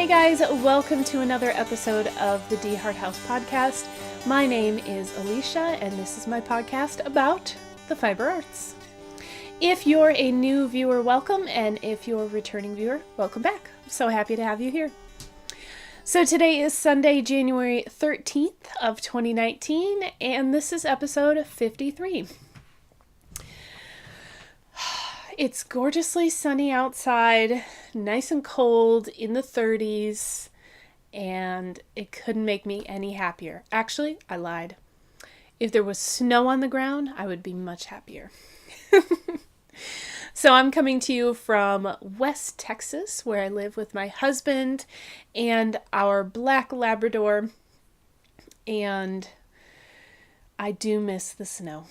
Hey guys, welcome to another episode of the DeHart House podcast. My name is Alicia, and this is my podcast about the fiber arts. If you're a new viewer, welcome, and if you're a returning viewer, welcome back. I'm so happy to have you here. So today is Sunday, January 13th of 2019, and this is episode 53. It's gorgeously sunny outside, nice and cold, in the 30s, and it couldn't make me any happier. Actually, I lied. If there was snow on the ground, I would be much happier. So I'm coming to you from West Texas, where I live with my husband and our black Labrador, and I do miss the snow.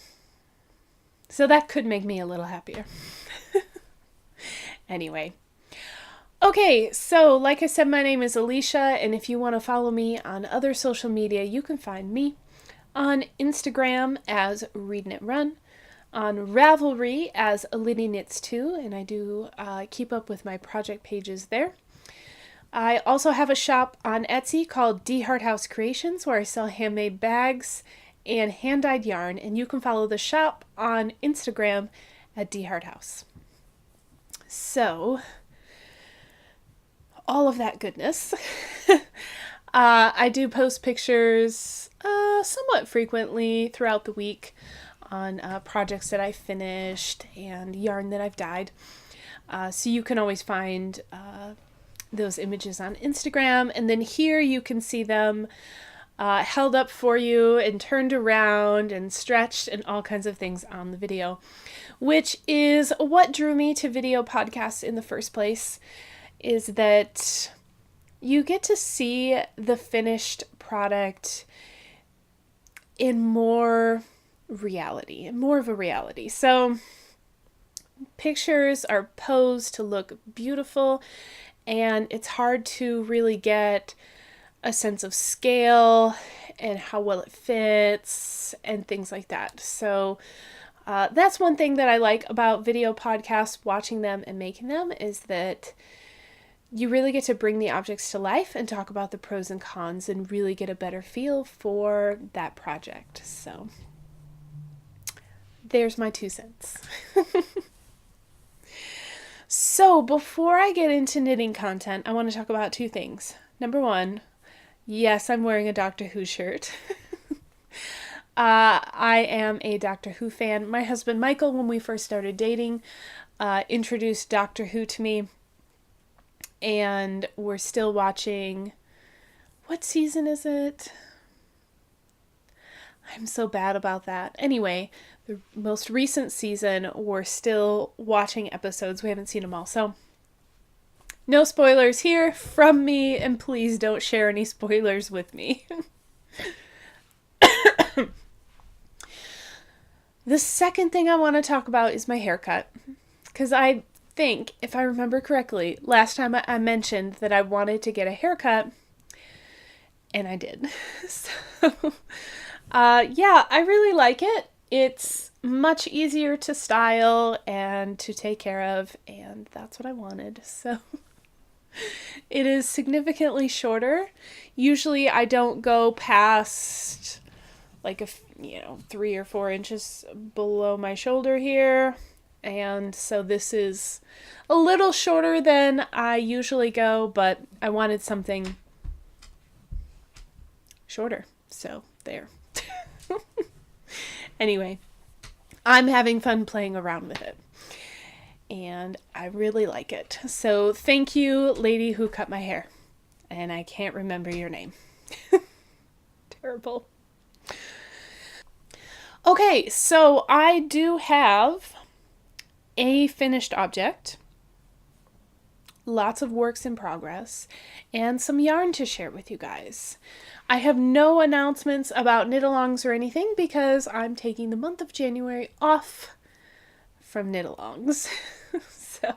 So that could make me a little happier. Anyway. Okay, so like I said, my name is Alicia, and if you want to follow me on other social media, you can find me on Instagram as ReadKnitRun, on Ravelry as AlittyKnitsToo, and I do keep up with my project pages there. I also have a shop on Etsy called DeHart House Creations, where I sell handmade bags and hand-dyed yarn, and you can follow the shop on Instagram at DeHart House. So, all of that goodness. I do post pictures somewhat frequently throughout the week on projects that I finished and yarn that I've dyed. So you can always find those images on Instagram, and then here you can see them held up for you and turned around and stretched and all kinds of things on the video, which is what drew me to video podcasts in the first place, is that you get to see the finished product in more of a reality. So pictures are posed to look beautiful, and it's hard to really get a sense of scale and how well it fits and things like that. So that's one thing that I like about video podcasts, watching them and making them, is that you really get to bring the objects to life and talk about the pros and cons and really get a better feel for that project. So there's my 2 cents. So before I get into knitting content, I want to talk about 2 things. Number 1, yes, I'm wearing a Doctor Who shirt. I am a Doctor Who fan. My husband Michael, when we first started dating, introduced Doctor Who to me, and we're still watching. What season is it? I'm so bad about that. Anyway, the most recent season, we're still watching episodes. We haven't seen them all, so no spoilers here from me, and please don't share any spoilers with me. The second thing I want to talk about is my haircut, because I think, if I remember correctly, last time I mentioned that I wanted to get a haircut, and I did. So, yeah, I really like it. It's much easier to style and to take care of, and that's what I wanted. So it is significantly shorter. Usually I don't go past like 3 or 4 inches below my shoulder here. And so this is a little shorter than I usually go, but I wanted something shorter. So there. Anyway, I'm having fun playing around with it, and I really like it. So thank you, lady who cut my hair. And I can't remember your name. Terrible. Okay, so I do have a finished object, lots of works in progress, and some yarn to share with you guys. I have no announcements about knit-alongs or anything because I'm taking the month of January off from knit-alongs. So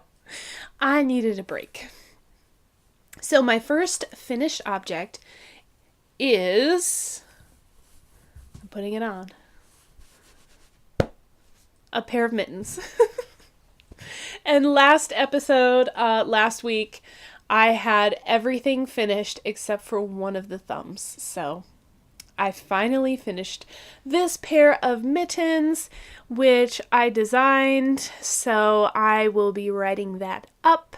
I needed a break. So my first finished object is, I'm putting it on, a pair of mittens. And last week, I had everything finished except for one of the thumbs. So I finally finished this pair of mittens, which I designed. So I will be writing that up.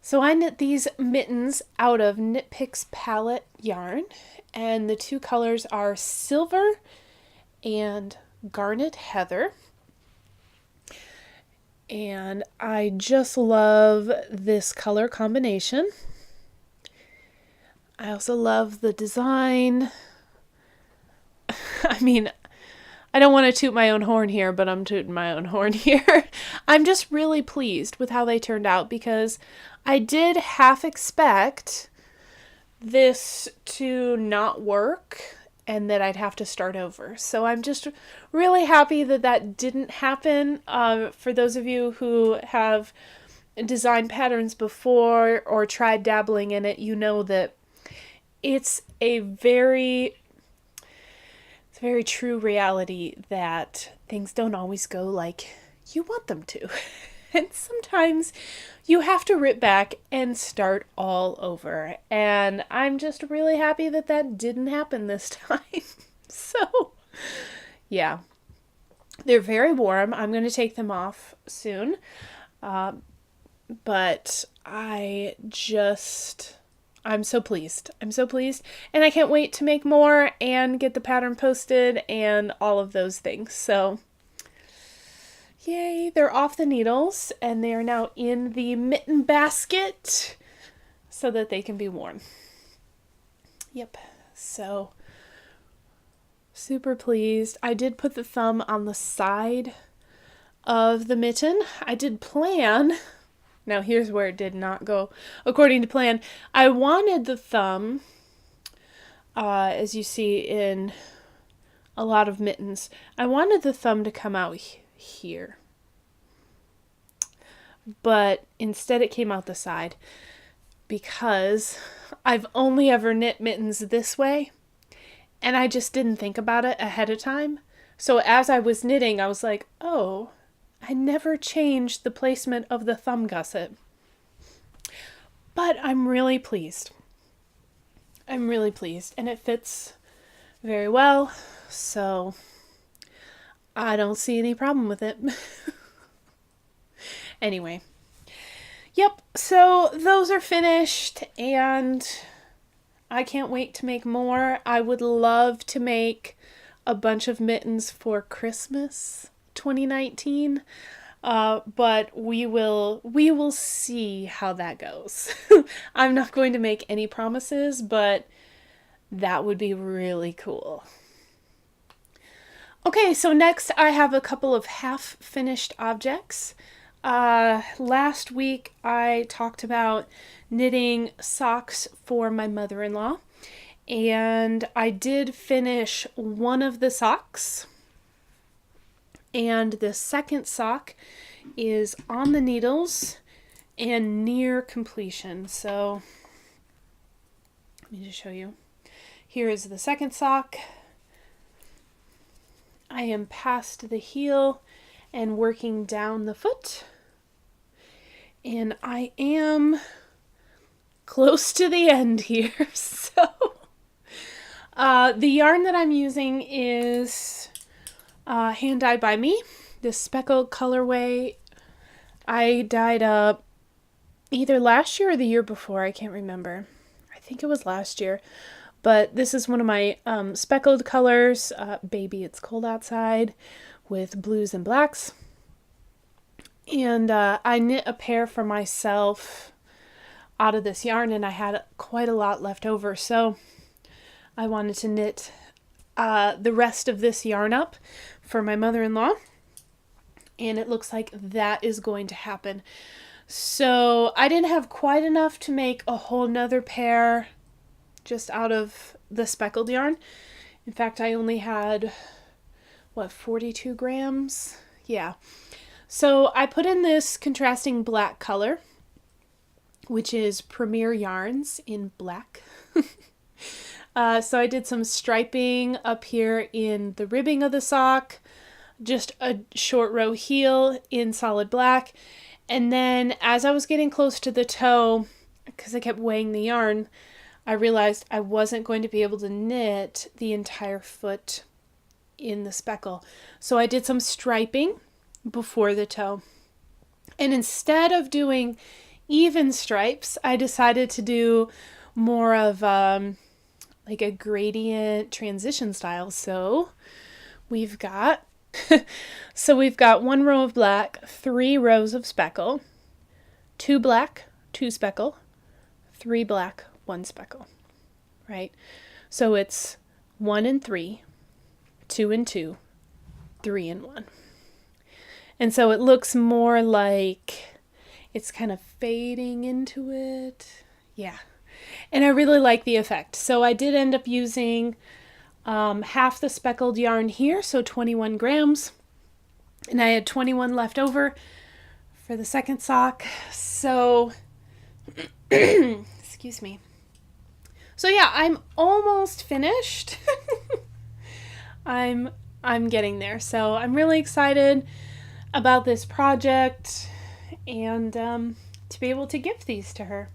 So I knit these mittens out of Knit Picks palette yarn, and the two colors are silver and garnet heather. And I just love this color combination. I also love the design. I mean, I don't want to toot my own horn here, but I'm tooting my own horn here. I'm just really pleased with how they turned out because I did half expect this to not work and that I'd have to start over. So I'm just really happy that that didn't happen. For those of you who have designed patterns before or tried dabbling in it, you know that it's a very true reality that things don't always go like you want them to. And sometimes you have to rip back and start all over. And I'm just really happy that that didn't happen this time. So, yeah. They're very warm. I'm going to take them off soon. But I'm so pleased. I'm so pleased. And I can't wait to make more and get the pattern posted and all of those things. So, yay, they're off the needles and they are now in the mitten basket so that they can be worn. Yep, so super pleased. I did put the thumb on the side of the mitten. I did plan, now here's where it did not go according to plan. I wanted the thumb, as you see in a lot of mittens, I wanted the thumb to come out here, but instead it came out the side because I've only ever knit mittens this way and I just didn't think about it ahead of time. So as I was knitting, I was like, oh, I never changed the placement of the thumb gusset. But I'm really pleased. I'm really pleased, and it fits very well, so I don't see any problem with it. Anyway, yep, so those are finished, and I can't wait to make more. I would love to make a bunch of mittens for Christmas 2019, but we will see how that goes. I'm not going to make any promises, but that would be really cool. Okay, so next I have a couple of half-finished objects. Last week I talked about knitting socks for my mother-in-law, and I did finish one of the socks, and the second sock is on the needles and near completion. So let me just show you. Here is the second sock. I am past the heel and working down the foot, and I am close to the end here. So the yarn that I'm using is hand dyed by me, this speckled colorway. I dyed up either last year or the year before, I can't remember. I think it was last year. But this is one of my speckled colors, Baby It's Cold Outside, with blues and blacks. And I knit a pair for myself out of this yarn, and I had quite a lot left over. So I wanted to knit the rest of this yarn up for my mother-in-law. And it looks like that is going to happen. So I didn't have quite enough to make a whole nother pair just out of the speckled yarn. In fact, I only had, 42 grams? Yeah. So I put in this contrasting black color, which is Premier Yarns in black. So I did some striping up here in the ribbing of the sock, just a short row heel in solid black, And then as I was getting close to the toe, because I kept weighing the yarn, I realized I wasn't going to be able to knit the entire foot in the speckle. So I did some striping before the toe. And instead of doing even stripes, I decided to do more of like a gradient transition style. So we've got we've got 1 row of black, 3 rows of speckle, 2 black, 2 speckle, 3 black, 1 speckle, right? So it's 1 and 3, 2 and 2, 3 and 1. And so it looks more like it's kind of fading into it. Yeah. And I really like the effect. So I did end up using half the speckled yarn here, so 21 grams. And I had 21 left over for the second sock. So, excuse me. So yeah, I'm almost finished. I'm getting there. So I'm really excited about this project and to be able to gift these to her.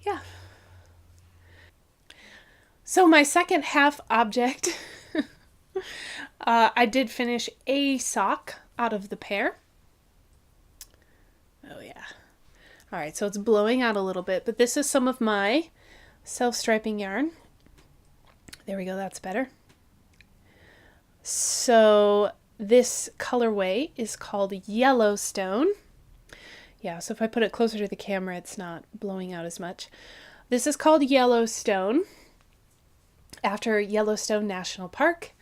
Yeah. So my second half object, I did finish a sock out of the pair. Oh yeah. All right, so it's blowing out a little bit, but this is some of my self-striping yarn. There we go, that's better. So this colorway is called Yellowstone. Yeah, so if I put it closer to the camera, it's not blowing out as much. This is called Yellowstone, after Yellowstone National Park.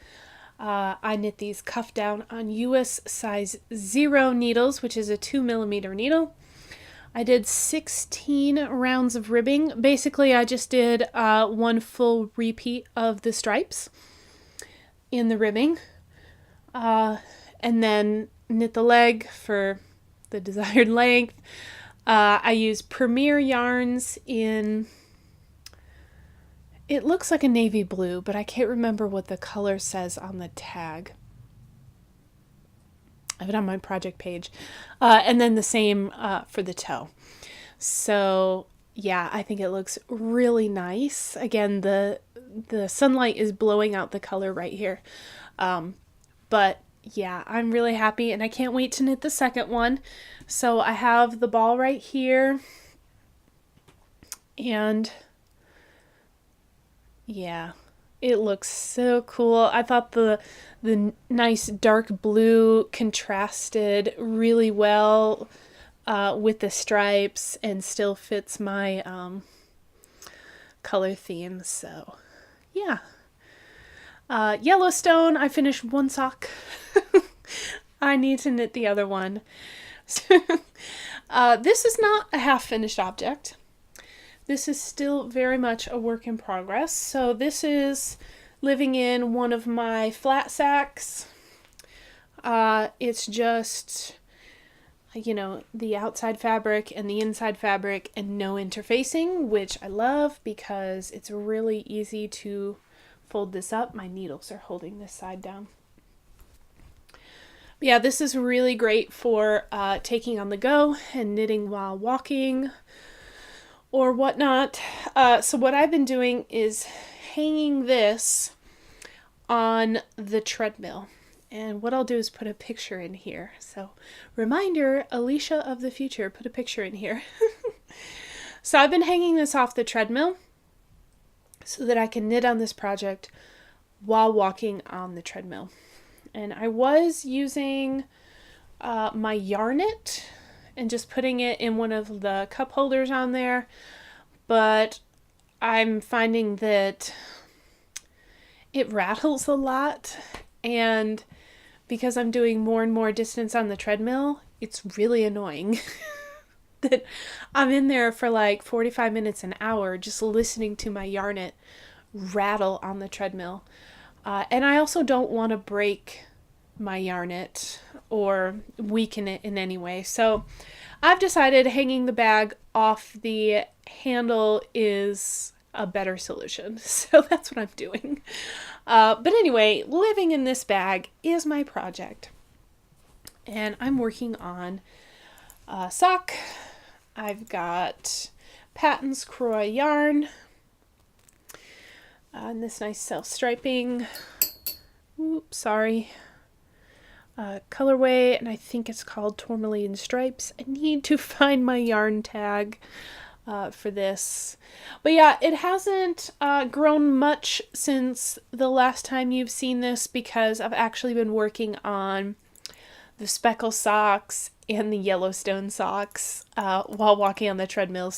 I knit these cuff down on US size 0 needles, which is a 2mm needle. I did 16 rounds of ribbing. Basically, I just did 1 full repeat of the stripes in the ribbing, and then knit the leg for the desired length. I used Premier yarns in, it looks like a navy blue, but I can't remember what the color says on the tag. I have it on my project page. And then the same for the toe. So yeah, I think it looks really nice. Again, the sunlight is blowing out the color right here. But yeah, I'm really happy and I can't wait to knit the second one. So I have the ball right here. And yeah, it looks so cool. I thought the nice dark blue contrasted really well with the stripes and still fits my color theme. So yeah. Yellowstone, I finished 1 sock. I need to knit the other one. This is not a half-finished object. This is still very much a work in progress. So this is living in one of my flat sacks. It's just, you know, the outside fabric and the inside fabric and no interfacing, which I love because it's really easy to fold this up. My needles are holding this side down. But yeah, this is really great for taking on the go and knitting while walking or whatnot. So what I've been doing is hanging this on the treadmill. And what I'll do is put a picture in here. So reminder, Alicia of the future, put a picture in here. So I've been hanging this off the treadmill so that I can knit on this project while walking on the treadmill. And I was using my Yarnet and just putting it in one of the cup holders on there, but I'm finding that it rattles a lot, and because I'm doing more and more distance on the treadmill, it's really annoying that I'm in there for like 45 minutes, an hour, just listening to my Yarnet rattle on the treadmill. And I also don't want to break my Yarnet or weaken it in any way. So I've decided hanging the bag off the handle is a better solution. So that's what I'm doing. But anyway, living in this bag is my project. and I'm working on a sock. I've got Patton's Croix yarn and this nice self-striping, colorway, and I think it's called Tourmaline Stripes. I need to find my yarn tag for this. But yeah, it hasn't grown much since the last time you've seen this because I've actually been working on the speckle socks and the Yellowstone socks while walking on the treadmill.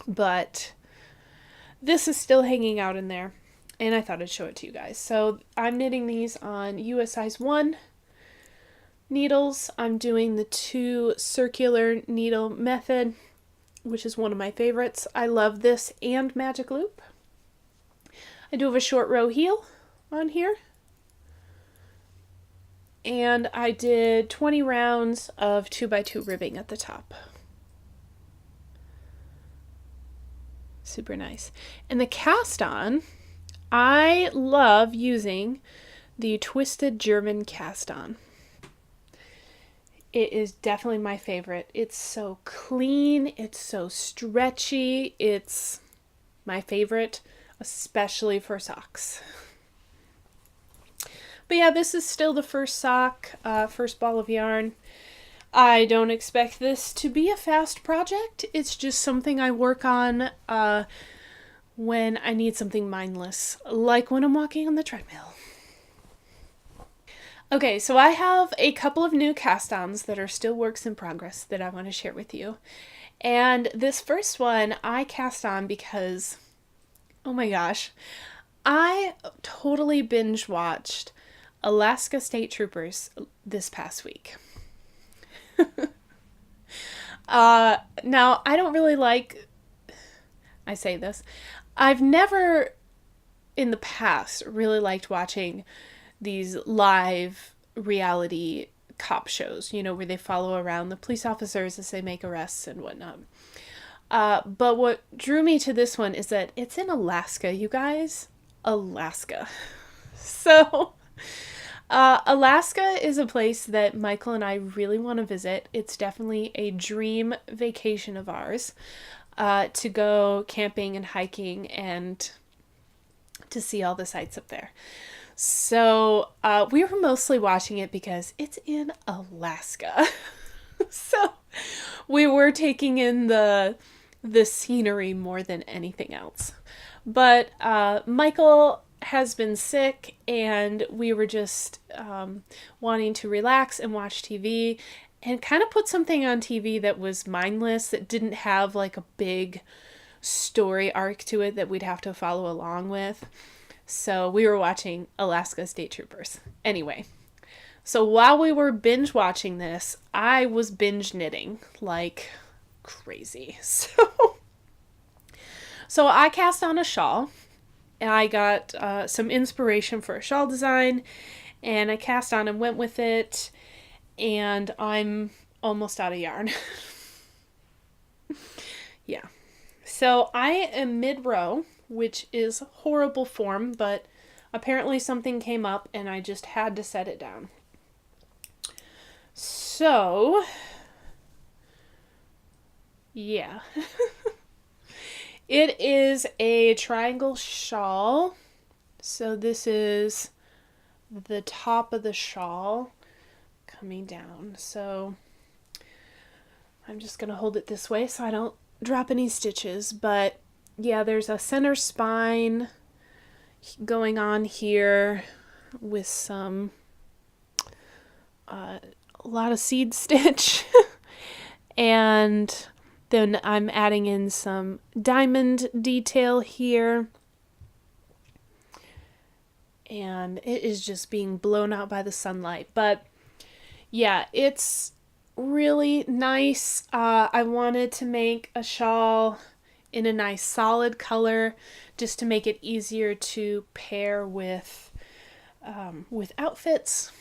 But this is still hanging out in there, and I thought I'd show it to you guys. So I'm knitting these on US size 1 needles. I'm doing the 2 circular needle method, which is one of my favorites. I love this and Magic Loop. I do have a short row heel on here. And I did 20 rounds of 2x2 ribbing at the top. Super nice. And the cast on, I love using the Twisted German cast on. It is definitely my favorite. It's so clean, it's so stretchy, it's my favorite, especially for socks. But yeah, this is still the first sock, first ball of yarn. I don't expect this to be a fast project. It's just something I work on when I need something mindless, like when I'm walking on the treadmill. Okay, so I have a couple of new cast-ons that are still works in progress that I want to share with you. And this first one I cast on because, oh my gosh, I totally binge watched Alaska State Troopers this past week. Now, I don't really I say this, I've never in the past really liked watching these live reality cop shows, you know, where they follow around the police officers as they make arrests and whatnot. But what drew me to this one is that it's in Alaska, you guys. Alaska. So, Alaska is a place that Michael and I really want to visit. It's definitely a dream vacation of ours, to go camping and hiking and to see all the sights up there. So we were mostly watching it because it's in Alaska. So we were taking in the scenery more than anything else. But Michael has been sick, and we were just wanting to relax and watch TV and kind of put something on TV that was mindless, that didn't have like a big story arc to it that we'd have to follow along with. So we were watching Alaska State Troopers. Anyway, so while we were binge watching this, I was binge knitting like crazy. So I cast on a shawl, and I got some inspiration for a shawl design, and I cast on and went with it, and I'm almost out of yarn. Yeah. So I am mid-row, which is horrible form, but apparently something came up and I just had to set it down. So, yeah. It is a triangle shawl. So this is the top of the shawl coming down. So I'm just going to hold it this way so I don't drop any stitches, but yeah, there's a center spine going on here with some, a lot of seed stitch. And then I'm adding in some diamond detail here. And it is just being blown out by the sunlight. But yeah, it's really nice. I wanted to make a shawl in a nice solid color just to make it easier to pair with outfits.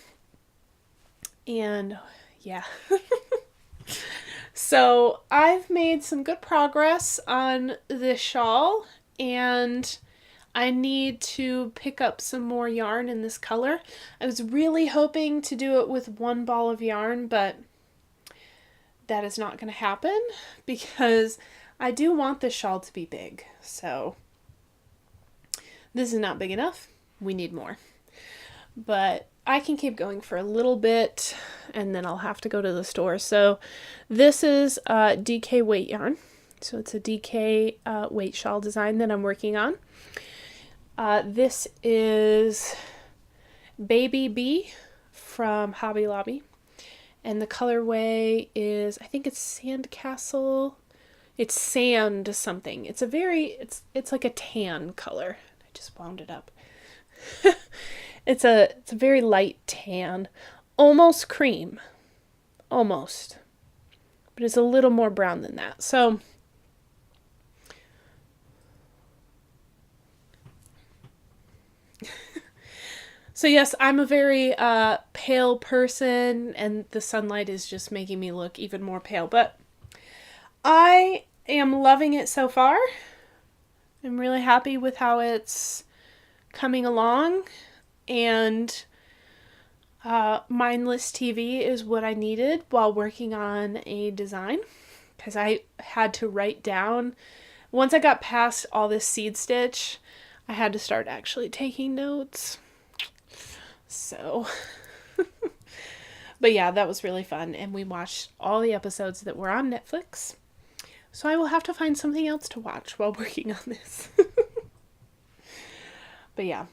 And yeah. So I've made some good progress on this shawl, and I need to pick up some more yarn in this color. I was really hoping to do it with one ball of yarn, but that is not going to happen because I do want this shawl to be big. So this is not big enough. We need more. But I can keep going for a little bit and then I'll have to go to the store. So this is DK weight yarn. So it's a DK weight shawl design that I'm working on. This is Baby Bee from Hobby Lobby. And the colorway is, I think it's Sandcastle. It's sand something. It's like a tan color. I just wound it up. It's a very light tan, almost cream, almost, but it's a little more brown than that. So yes, I'm a very pale person, and the sunlight is just making me look even more pale, but I am loving it so far. I'm really happy with how it's coming along, and mindless TV is what I needed while working on a design, because I had to write down, once I got past all this seed stitch, I had to start actually taking notes. So, but yeah, that was really fun, and we watched all the episodes that were on Netflix, so I will have to find something else to watch while working on this. But yeah,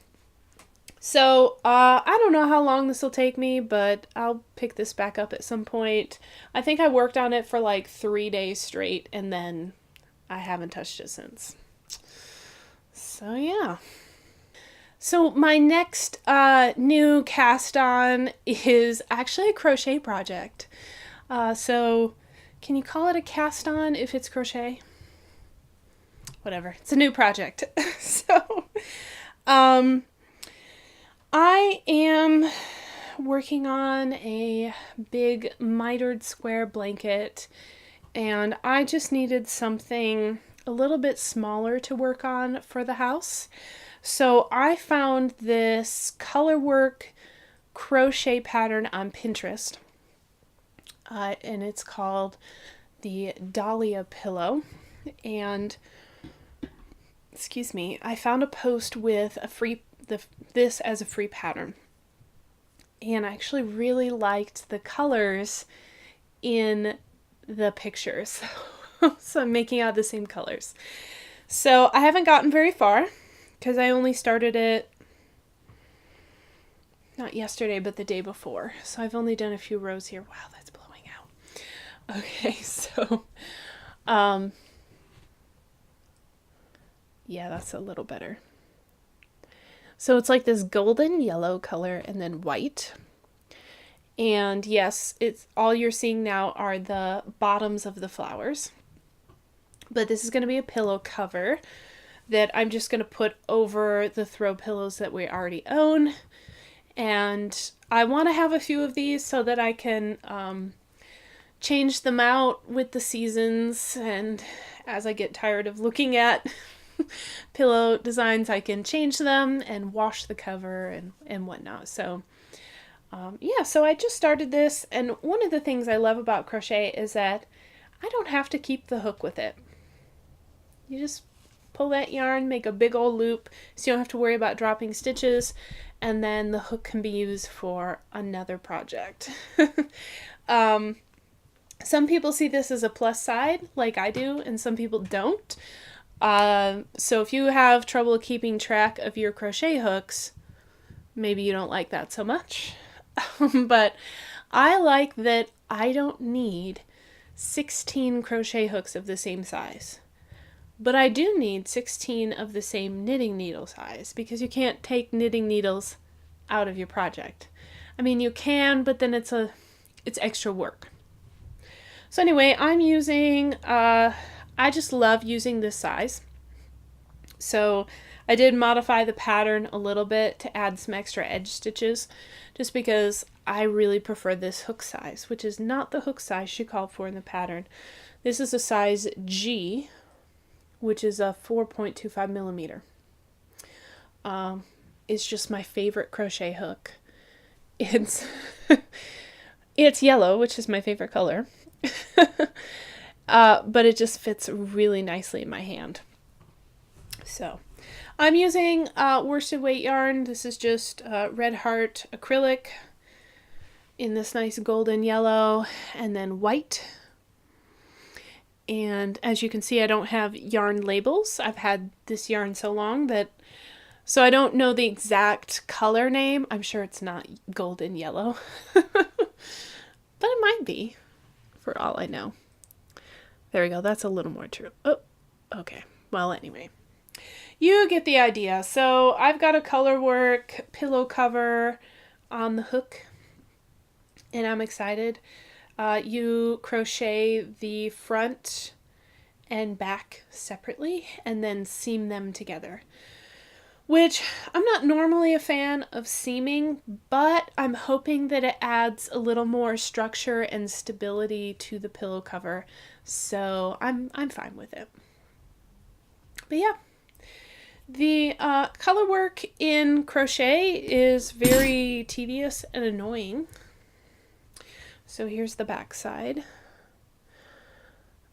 so I don't know how long this will take me, but I'll pick this back up at some point. I think I worked on it for like 3 days straight, and then I haven't touched it since. So yeah. So my next new cast on is actually a crochet project. So can you call it a cast on if it's crochet? Whatever. It's a new project. So I am working on a big mitered square blanket, and I just needed something a little bit smaller to work on for the house. So I found this colorwork crochet pattern on Pinterest, and it's called the Dahlia Pillow. And excuse me, I found a post with this as a free pattern, and I actually really liked the colors in the pictures. So I'm making out the same colors. So I haven't gotten very far, because I only started it, not yesterday, but the day before. So I've only done a few rows here. Wow, that's blowing out. Okay, so, yeah, that's a little better. So it's like this golden yellow color and then white. And yes, it's all you're seeing now are the bottoms of the flowers. But this is going to be a pillow cover that I'm just going to put over the throw pillows that we already own. And I want to have a few of these so that I can change them out with the seasons, and as I get tired of looking at pillow designs, I can change them and wash the cover and whatnot. So yeah, so I just started this, and one of the things I love about crochet is that I don't have to keep the hook with it. You just pull that yarn, make a big old loop, so you don't have to worry about dropping stitches, and then the hook can be used for another project. Some people see this as a plus side, like I do, and some people don't. So if you have trouble keeping track of your crochet hooks, maybe you don't like that so much. But I like that I don't need 16 crochet hooks of the same size. But I do need 16 of the same knitting needle size, because you can't take knitting needles out of your project. I mean, you can, but then it's extra work. So anyway, I'm using, I just love using this size. So I did modify the pattern a little bit to add some extra edge stitches, just because I really prefer this hook size, which is not the hook size she called for in the pattern. This is a size G, which is a 4.25 millimeter. is just my favorite crochet hook. It's it's yellow, which is my favorite color. But it just fits really nicely in my hand. So I'm using worsted weight yarn. This is just Red Heart acrylic in this nice golden yellow, and then white. And as you can see, I don't have yarn labels. I've had this yarn so long that, so I don't know the exact color name. I'm sure it's not golden yellow, but it might be, for all I know. There we go. That's a little more true. Oh, okay. Well, anyway, you get the idea. So I've got a color work pillow cover on the hook, and I'm excited. You crochet the front and back separately and then seam them together, which I'm not normally a fan of seaming, but I'm hoping that it adds a little more structure and stability to the pillow cover, so I'm fine with it. But yeah, the color work in crochet is very tedious and annoying. So here's the back side.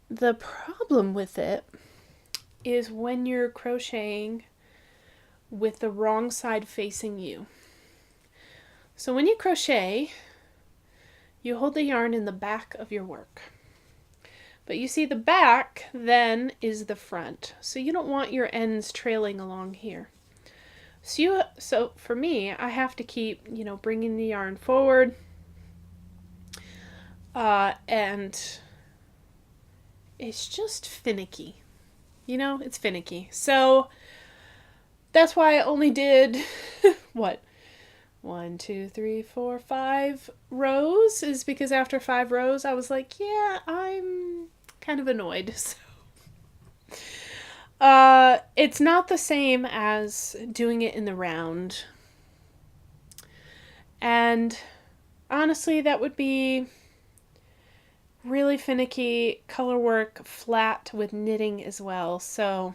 The problem with it is when you're crocheting with the wrong side facing you. So when you crochet, you hold the yarn in the back of your work. But you see the back then is the front. So you don't want your ends trailing along here. So for me, I have to keep, bringing the yarn forward. And it's just finicky. It's finicky. So that's why I only did, 1, 2, 3, 4, 5 rows, is because after 5 rows, I was like, yeah, I'm kind of annoyed. So, it's not the same as doing it in the round. And honestly, that would be really finicky color work flat with knitting as well. So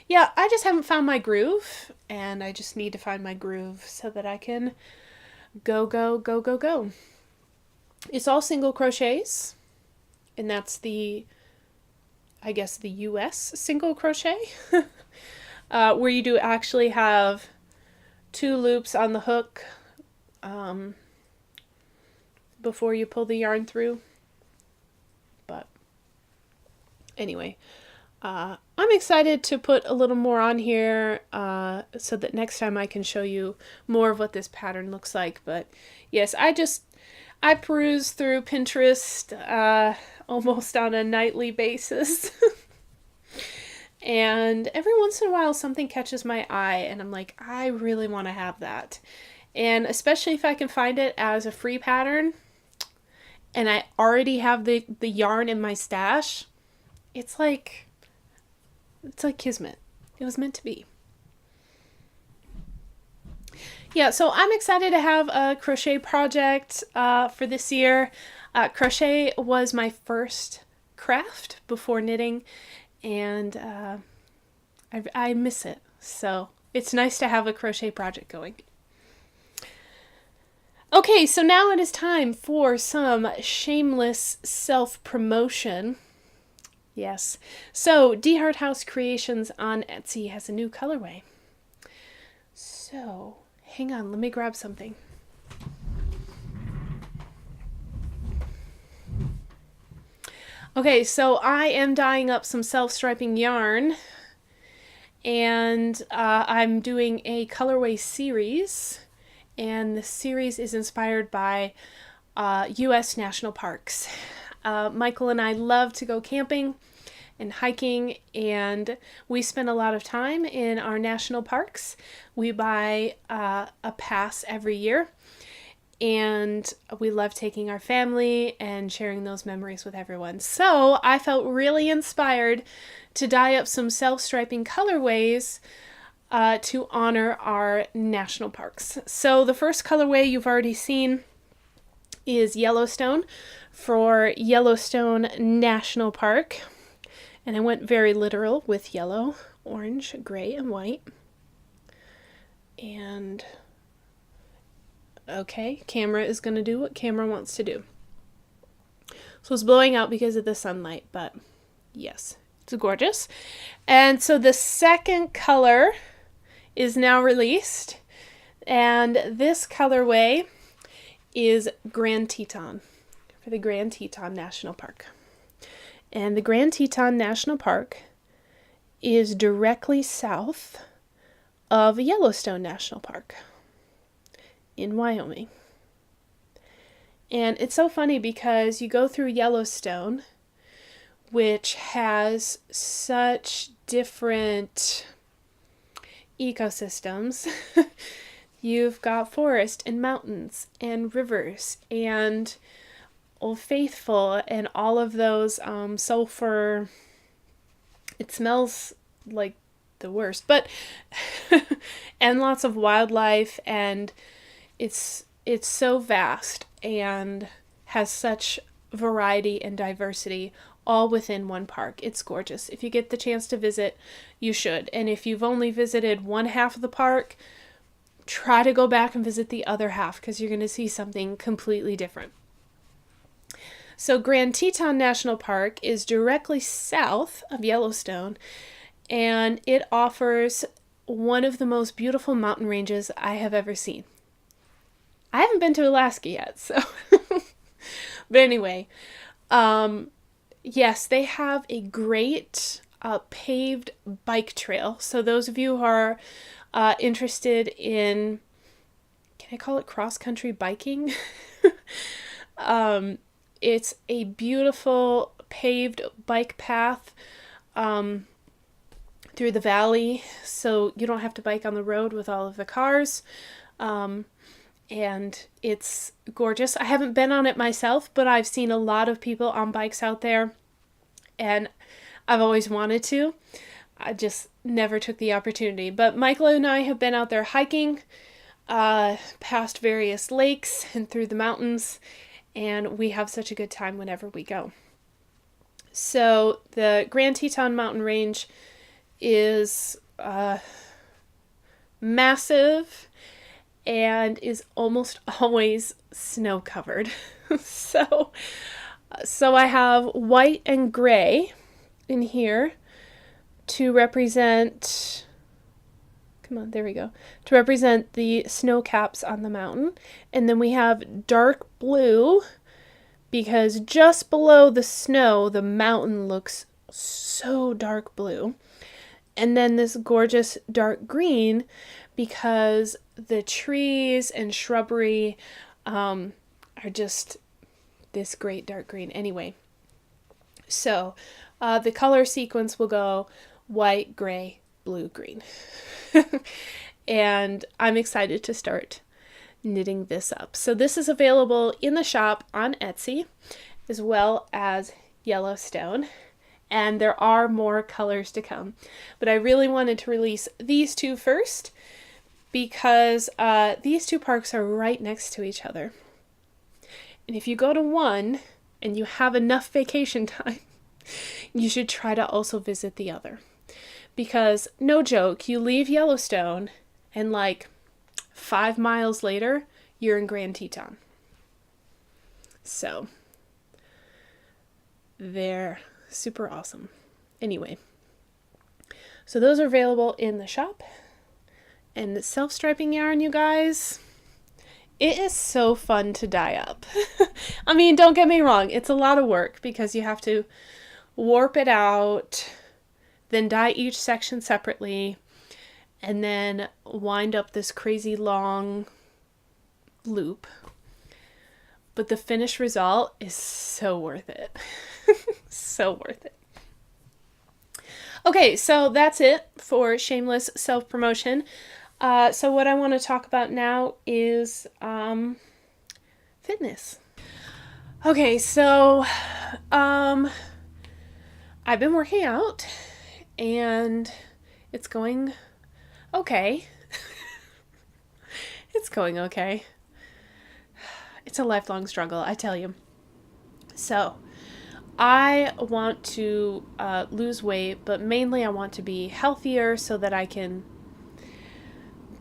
yeah, I just haven't found my groove, and I just need to find my groove so that I can go. It's all single crochets, and that's the US single crochet, where you do actually have 2 loops on the hook before you pull the yarn through. But anyway, I'm excited to put a little more on here so that next time I can show you more of what this pattern looks like. But yes, I peruse through Pinterest almost on a nightly basis. And every once in a while something catches my eye and I'm like, I really want to have that. And especially if I can find it as a free pattern and I already have the yarn in my stash, it's like kismet. It was meant to be. Yeah, so I'm excited to have a crochet project for this year. Crochet was my first craft before knitting, and I miss it. So it's nice to have a crochet project going. Okay, so now it is time for some shameless self-promotion. Yes. So DeHart House Creations on Etsy has a new colorway. So hang on, let me grab something. Okay, so I am dyeing up some self-striping yarn, and I'm doing a colorway series, and the series is inspired by U.S. national parks. Michael and I love to go camping and hiking, and we spend a lot of time in our national parks. We buy a pass every year, and we love taking our family and sharing those memories with everyone. So I felt really inspired to dye up some self-striping colorways to honor our national parks. So the first colorway you've already seen is Yellowstone for Yellowstone National Park. And I went very literal with yellow, orange, gray, and white. And okay, camera is going to do what camera wants to do. So it's blowing out because of the sunlight, but yes, it's gorgeous. And so the second color is now released, and this colorway is Grand Teton, for the Grand Teton National Park. And the Grand Teton National Park is directly south of Yellowstone National Park in Wyoming. And it's so funny because you go through Yellowstone, which has such different ecosystems. You've got forest and mountains and rivers and Old Faithful and all of those sulfur. It smells like the worst, but and lots of wildlife, and it's so vast and has such variety and diversity all within one park. It's gorgeous. If you get the chance to visit, you should. And if you've only visited one half of the park, try to go back and visit the other half, because you're going to see something completely different. So Grand Teton National Park is directly south of Yellowstone, and it offers one of the most beautiful mountain ranges I have ever seen. I haven't been to Alaska yet, so but anyway, yes, they have a great paved bike trail. So those of you who are interested in, can I call it cross-country biking? It's a beautiful paved bike path through the valley, so you don't have to bike on the road with all of the cars. And it's gorgeous. I haven't been on it myself, but I've seen a lot of people on bikes out there, and I've always wanted to. I just never took the opportunity. But Michael and I have been out there hiking past various lakes and through the mountains, and we have such a good time whenever we go. So the Grand Teton Mountain Range is massive and is almost always snow covered. So I have white and gray in here to represent, come on, there we go, to represent the snow caps on the mountain. And then we have dark blue, because just below the snow, the mountain looks so dark blue. And then this gorgeous dark green, because the trees and shrubbery are just this great dark green. Anyway, so the color sequence will go white, gray, blue, green. And I'm excited to start knitting this up. So this is available in the shop on Etsy, as well as Yellowstone. And there are more colors to come. But I really wanted to release these two first, because these two parks are right next to each other. And if you go to one and you have enough vacation time, you should try to also visit the other. Because, no joke, you leave Yellowstone and like 5 miles later, you're in Grand Teton. So, they're super awesome. Anyway, so those are available in the shop. And self-striping yarn, you guys, it is so fun to dye up. I mean, don't get me wrong, it's a lot of work because you have to warp it out, then dye each section separately, and then wind up this crazy long loop. But the finished result is so worth it. So worth it. Okay, so that's it for shameless self-promotion. So what I want to talk about now is fitness. Okay, so I've been working out and it's going okay. It's going okay. It's a lifelong struggle, I tell you. So I want to lose weight, but mainly I want to be healthier so that I can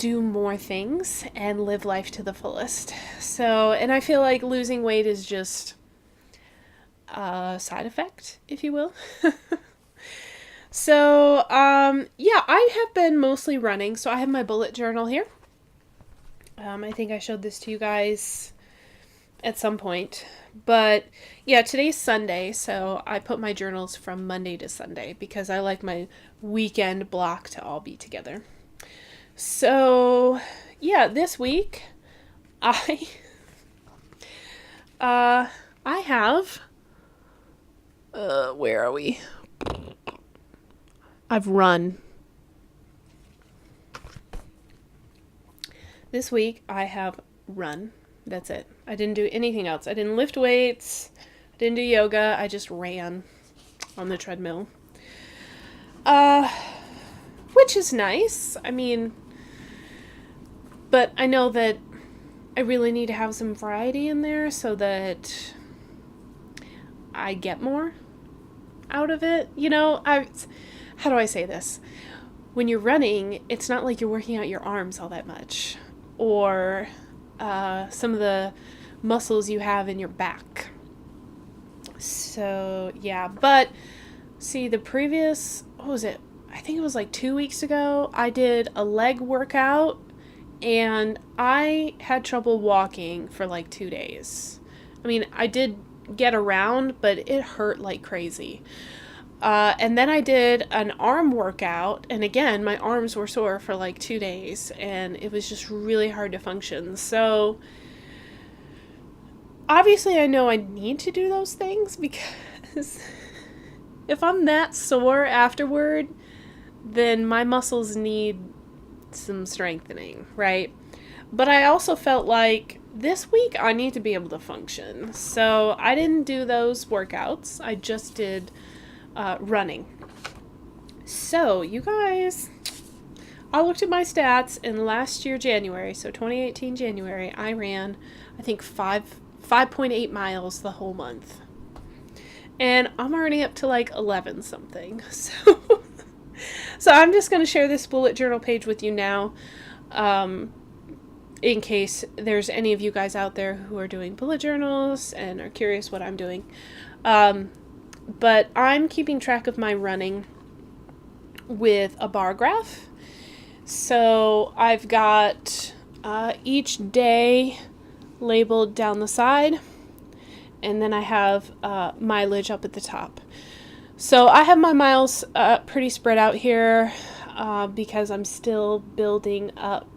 do more things and live life to the fullest. So, and I feel like losing weight is just a side effect, if you will. So, yeah, I have been mostly running. So I have my bullet journal here. I think I showed this to you guys at some point. But yeah, today's Sunday, so I put my journals from Monday to Sunday because I like my weekend block to all be together. So, yeah, this week I have where are we? I've run. This week I have run. That's it. I didn't do anything else. I didn't lift weights. I didn't do yoga. I just ran on the treadmill. Which is nice. I mean, but I know that I really need to have some variety in there so that I get more out of it. You know, how do I say this? When you're running, it's not like you're working out your arms all that much, or some of the muscles you have in your back. So, yeah, but see, the previous, what was it? I think it was like 2 weeks ago, I did a leg workout, and I had trouble walking for like 2 days. I mean, I did get around, but it hurt like crazy. And then I did an arm workout, and again, my arms were sore for like 2 days, and it was just really hard to function. So, obviously I know I need to do those things because if I'm that sore afterward, then my muscles need some strengthening, right? But I also felt like this week I need to be able to function. So I didn't do those workouts. I just did running. So you guys, I looked at my stats, and last year January, so 2018 January, I ran, I think 5.8 miles the whole month. And I'm already up to like 11 something. So I'm just going to share this bullet journal page with you now, in case there's any of you guys out there who are doing bullet journals and are curious what I'm doing. But I'm keeping track of my running with a bar graph. So I've got each day labeled down the side, and then I have mileage up at the top. So I have my miles pretty spread out here because I'm still building up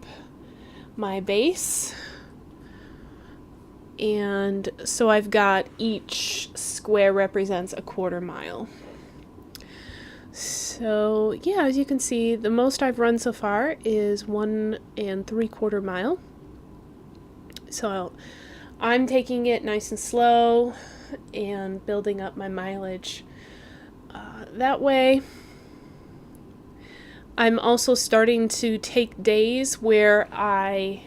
my base. And so I've got each square represents a 1/4 mile. So yeah, as you can see, the most I've run so far is 1 3/4 mile. So I'm taking it nice and slow and building up my mileage that way. I'm also starting to take days where I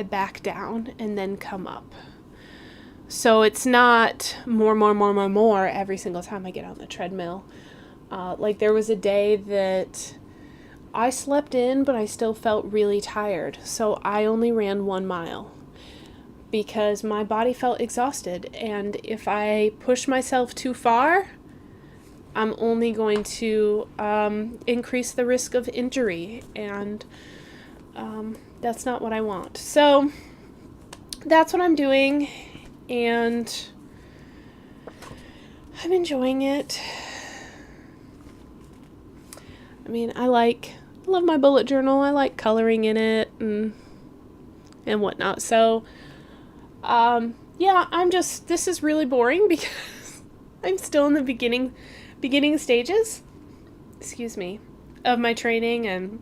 back down and then come up. So it's not more every single time I get on the treadmill. Like there was a day that I slept in, but I still felt really tired. So I only ran 1 mile because my body felt exhausted. And if I push myself too far, I'm only going to increase the risk of injury. And that's not what I want. So that's what I'm doing, and I'm enjoying it. I mean, I love my bullet journal. I like coloring in it and whatnot. So, yeah, this is really boring because I'm still in the beginning stages, of my training, and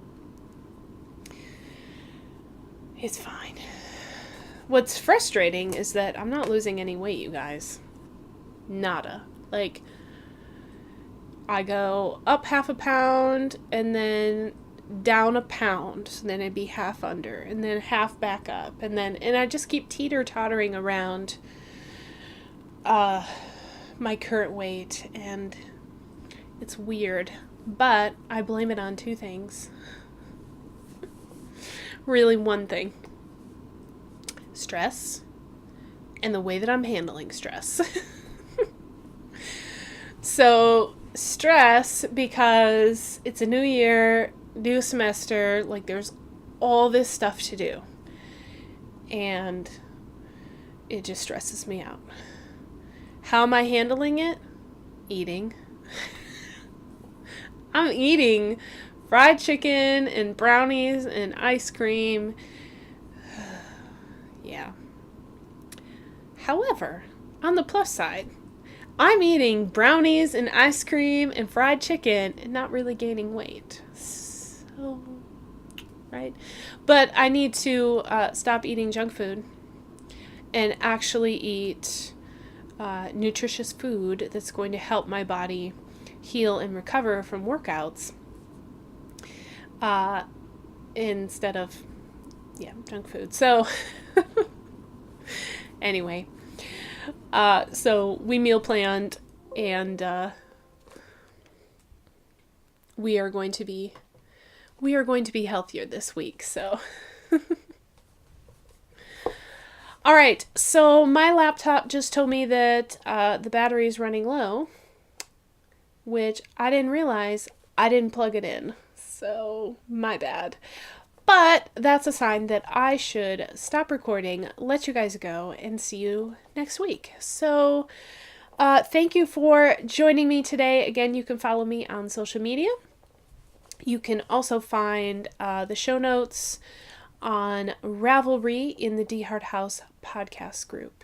it's fine. What's frustrating is that I'm not losing any weight, you guys. Nada. Like, I go up 1/2 pound and then down 1 pound, so then it'd be half under, and then half back up, and I just keep teeter-tottering around my current weight, and it's weird, but I blame it on 2 things. really one thing. Stress and the way that I'm handling stress. So, stress because it's a new year, new semester, like there's all this stuff to do. And it just stresses me out. How am I handling it? Eating. I'm eating fried chicken and brownies and ice cream. Yeah. However, on the plus side, I'm eating brownies and ice cream and fried chicken and not really gaining weight. So, right? But I need to stop eating junk food and actually eat nutritious food that's going to help my body heal and recover from workouts instead of, junk food. So, anyway, so we meal planned, and we are going to be healthier this week. So, all right. So my laptop just told me that the battery is running low, which I didn't realize. I didn't plug it in. So my bad. But that's a sign that I should stop recording, let you guys go, and see you next week. So thank you for joining me today. Again, you can follow me on social media. You can also find the show notes on Ravelry in the DeHart House podcast group.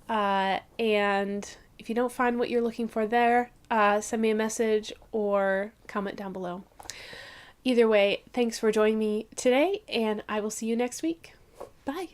And if you don't find what you're looking for there, send me a message or comment down below. Either way, thanks for joining me today, and I will see you next week. Bye.